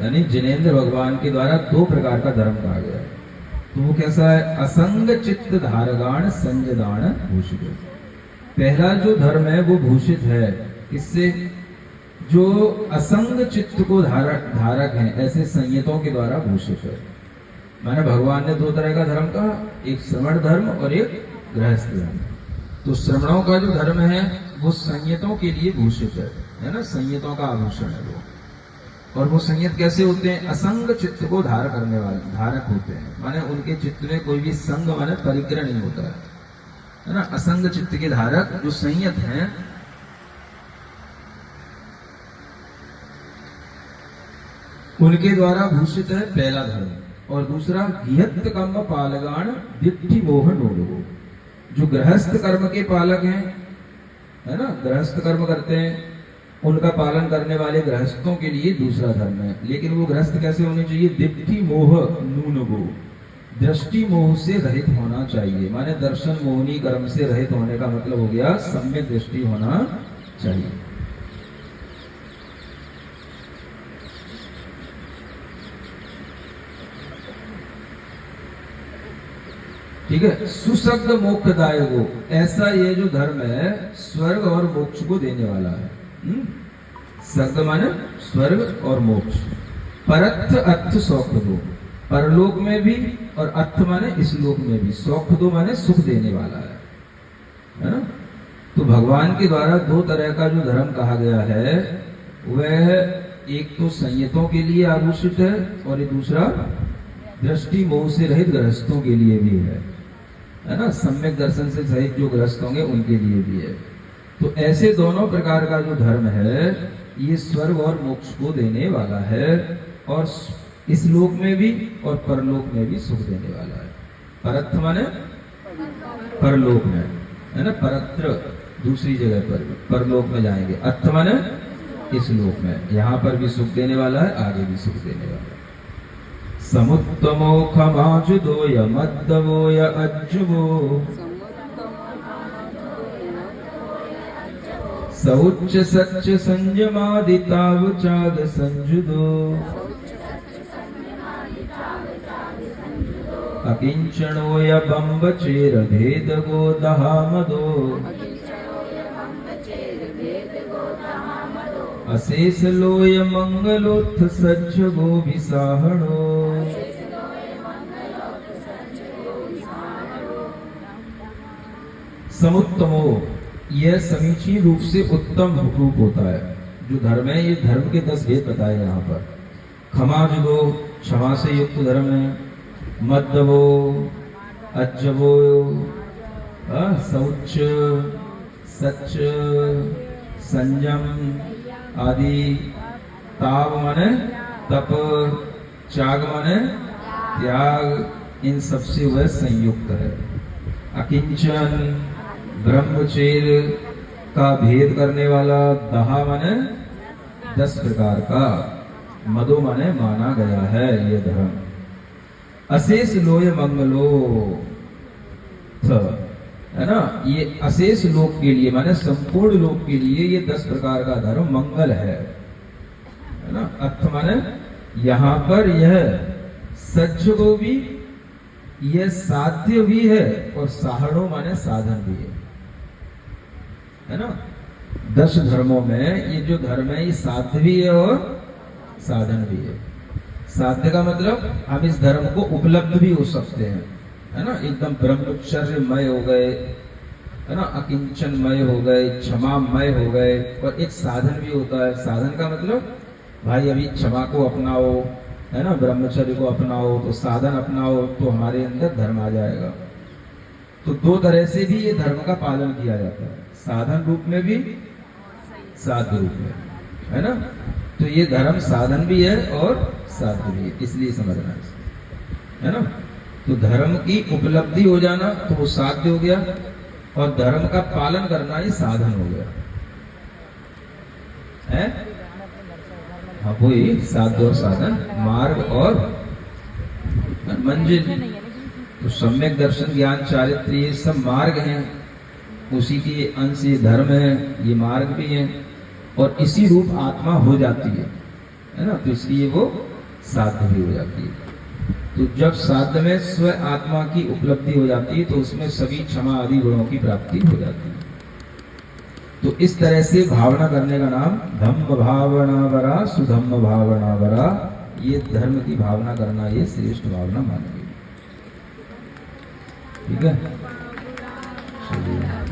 यानी जिनेंद्र भगवान के द्वारा दो प्रकार का धर्म कहा गया है। तो वो कैसा है? असंग चित्त धारगाण संजदान भूषित। पहला जो धर्म है वो भूषित है किससे? जो असंग चित्त को धारक हैं ऐसे संयतों के द्वारा भूषित है। माने भगवान ने दो तरह का धर्म कहा, एक श्रवण धर्म और एक गृहस्थ धर्म। तो श्रवणों का जो धर्म है वो संयतों के लिए भूषित है ना, संयतों का आभूषण है वो। और वो संयत कैसे होते हैं? असंग चित्त को धार करने वाले धारक होते हैं। माने उनके चित्त में कोई भी संग माने परिग्रह नहीं होता है ना। असंग चित्त के धारक जो संयत हैं उनके द्वारा भूषित है पहला धर्म। और दूसरा गिहत्त कर्म पालगान दिट्ठि मोह नोडो। जो गृहस्थ कर्म के पालक हैं है ना, गृहस्थ कर्म करते हैं, उनका पालन करने वाले गृहस्थों के लिए दूसरा धर्म है। लेकिन वो गृहस्थ कैसे होने चाहिए? दिट्ठि मोह नूनगो, दृष्टि मोह से रहित होना चाहिए। माने दर्शन मोहनी कर्म से रहित होने का मतलब हो गया सम्यक दृष्टि होना चाहिए। ठीक है। सुशब्द मोक्षदायको, ऐसा ये जो धर्म है स्वर्ग और मोक्ष को देने वाला है। शब्द माने स्वर्ग और मोक्ष। परत्थ अर्थ सौख दो, परलोक में भी, और अर्थ माने इस लोक में भी। सौख दो माने सुख देने वाला है ना। तो भगवान के द्वारा दो तरह का जो धर्म कहा गया है वह एक तो संयतों के लिए आभूषित है और एक दूसरा दृष्टि मोह से रहित गृहस्थों के लिए भी है ना। सम्यक दर्शन से सहित जो गृहस्थ होंगे उनके लिए भी है। तो ऐसे दोनों प्रकार का जो धर्म है ये स्वर्ग और मोक्ष को देने वाला है और इस लोक में भी और परलोक में भी सुख देने वाला है। परत्थ माने परलोक में है ना, परत्र दूसरी जगह पर भी, परलोक में जाएंगे। अर्थ माने इस लोक में, यहाँ पर भी सुख देने वाला है, आगे भी सुख देने वाला है। समुत्तमो खमाजुदो यमद्दवो य अज्जुवो सउच्च सच्च संयमादितावचाद संजुदो अकिंचनो य बम्बचेर भेदगो दहामदो अशेष लोय मंगलोत्थ सच्च गो विसाहणो। समुत्तमो, यह समीचीन रूप से उत्तम रूप होता है। जो धर्म है ये धर्म के 10 भेद बताए यहाँ पर। खमाजुगो, क्षमा से युक्त धर्म है। मद्दवो, अज्जवो, शौच, सच, संयम आदि। ताव माने तप, त्याग माने त्याग, इन सबसे वह संयुक्त है। अकिंचन, ब्रह्मचर्य का भेद करने वाला। दहा माने 10 प्रकार का। मदो माने माना गया है ये धर्म। अशेष लोय मंगलो है ना, ये अशेष लोक के लिए माने संपूर्ण लोक के लिए ये 10 प्रकार का धर्म मंगल है ना। अर्थ माने यहाँ पर यह सज्ज को भी, यह साध्य भी है और साहणो माने साधन भी है ना। 10 धर्मों में ये जो धर्म है ये साध्य भी है और साधन भी है। साध्य का मतलब हम इस धर्म को उपलब्ध भी हो सकते हैं है ना। एकदम ब्रह्मचर्यमय हो गए है ना, अकिंचनमय हो गए, क्षमामय हो गए। और एक साधन भी होता है। साधन का मतलब भाई अभी क्षमा को अपनाओ है ना, ब्रह्मचर्य को अपनाओ, तो साधन अपनाओ तो हमारे अंदर धर्म आ जाएगा। तो 2 तरह से भी ये धर्म का पालन किया जाता है, साधन रूप में भी, साध्य रूप में है ना। तो ये धर्म साधन भी है और साध्य भी है, इसलिए समझना है ना। तो धर्म की उपलब्धि हो जाना तो वो साध्य हो गया और धर्म का पालन करना ये साधन हो गया है। हाँ वही साध्य और साधन, मार्ग और मंजिल। तो सम्यक दर्शन, ज्ञान, चारित्र ये सब मार्ग हैं, उसी के अंश ये धर्म है, ये मार्ग भी है। और इसी रूप आत्मा हो जाती है ना। तो इसलिए वो साध्य भी हो जाती है। तो जब साध्य में स्व आत्मा की उपलब्धि हो जाती है तो उसमें सभी क्षमा आदि गुणों की प्राप्ति हो जाती है। तो इस तरह से भावना करने का नाम धम्म भावना वरा सुधम्म भावना वरा, ये धर्म की भावना करना ये श्रेष्ठ भावना मानी गई। ठीक है, चलिए।